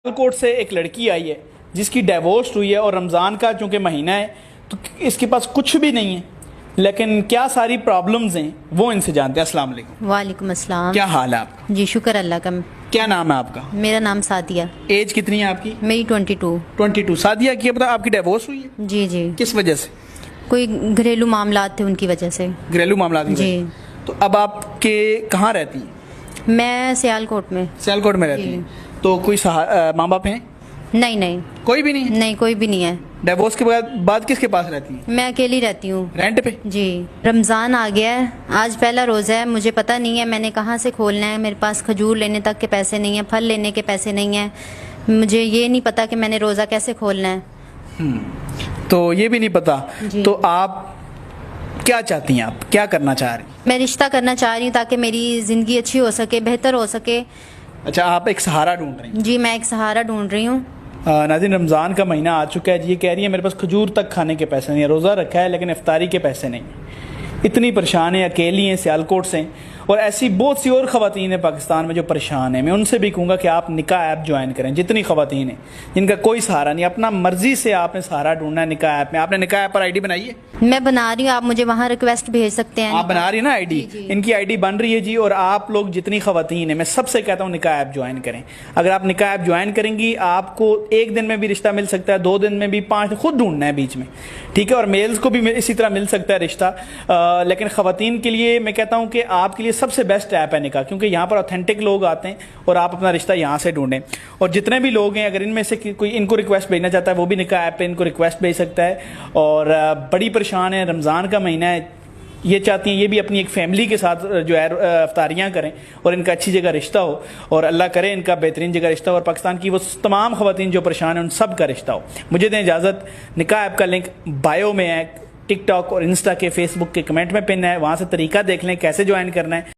सियालकोट से एक लड़की आई है जिसकी डिवोर्स हुई है और रमज़ान का चूँकि महीना है तो इसके पास कुछ भी नहीं है, लेकिन क्या सारी प्रॉब्लम्स हैं वो इनसे जानते हैं। अस्सलाम वालेकुम। वालेकुम अस्सलाम। क्या हाल है आपका? जी शुक्र अल्लाह का। क्या नाम है आपका? मेरा नाम सादिया। एज कितनी है आपकी? मेरी 22। 22। सादिया की पता आपकी डिवोर्स हुई है? जी जी। किस वजह से? कोई घरेलू मामलात थे उनकी वजह से। घरेलू मामला की जी। वजह। तो अब आपके कहाँ रहती हैं? मैं सियालकोट में। सियालकोट में रहती हैं। तो कोई माँ बाप हैं? नहीं नहीं। कोई भी नहीं है? नहीं कोई भी नहीं है। डिवोर्स के बाद किसके पास रहती हैं? मैं अकेली रहती हूँ। रेंट पे? जी। रमज़ान आ गया है, आज पहला रोज़ा है, मुझे पता नहीं है मैंने कहाँ से खोलना है। मेरे पास खजूर लेने तक के पैसे नहीं है, फल लेने के पैसे नहीं है। मुझे ये नहीं पता कि मैंने रोज़ा कैसे खोलना है। तो ये भी नहीं पता। जी। तो आप क्या चाहती हैं? आप क्या करना चाह रही हैं? मैं रिश्ता करना चाह रही हूँ ताकि मेरी ज़िंदगी अच्छी हो सके, बेहतर हो सके। अच्छा, आप एक सहारा ढूंढ रही हैं? जी मैं एक सहारा ढूंढ रही हूँ। नाज़रीन, रमज़ान का महीना आ चुका है जी। ये कह रही है मेरे पास खजूर तक खाने के पैसे नहीं है, रोज़ा रखा है लेकिन इफ्तारी के पैसे नहीं है। इतनी परेशान है, अकेली हैं, सियालकोट से। और ऐसी बहुत सी और ख़वातीन हैं पाकिस्तान में जो परेशान हैं। मैं उनसे भी कहूँगा कि आप निकाह ऐप ज्वाइन करें। जितनी ख़वातीन हैं जिनका कोई सहारा नहीं, अपना मर्जी से आपने सहारा ढूंढना है निकाह ऐप में। आपने निकाह ऐप पर आईडी बनाई है? मैं बना रही हूँ, आप मुझे वहाँ रिक्वेस्ट भेज सकते हैं। आप बना रही है ना आईडी? इनकी आईडी बन रही है जी। और आप लोग जितनी ख़वातीन हैं, मैं सबसे कहता हूँ निकाह ऐप ज्वाइन करें। अगर आप निकाह ऐप ज्वाइन करेंगी, आपको एक दिन में भी रिश्ता मिल सकता है, 2 दिन में भी, 5 खुद ढूंढना है बीच में, ठीक है। और मेल्स को भी इसी तरह मिल सकता है रिश्ता। लेकिन ख़वातीन के लिए मैं कहता हूँ कि आपके लिए सबसे बेस्ट ऐप है निकाह, क्योंकि यहाँ पर ऑथेंटिक लोग आते हैं और आप अपना रिश्ता यहाँ से ढूंढें। और जितने भी लोग हैं, अगर इनमें से कोई इनको रिक्वेस्ट भेजना चाहता है, वो भी निकाह ऐप पे इनको रिक्वेस्ट भेज सकता है। और बड़ी परेशान है, रमज़ान का महीना है, ये चाहती हैं ये भी अपनी एक फैमिली के साथ जो है अफ्तारियाँ करें और इनका अच्छी जगह रिश्ता हो, और अल्लाह करे इनका बेहतरीन जगह रिश्ता हो, और पाकिस्तान की वो तमाम ख़वातीन जो परेशान हैं उन सब का रिश्ता हो। मुझे दें इजाज़त। निकाह ऐप का लिंक बायो में है, टिकटॉक और इंस्टा के, फेसबुक के कमेंट में पिन है, वहाँ से तरीका देख लें कैसे ज्वाइन करना है।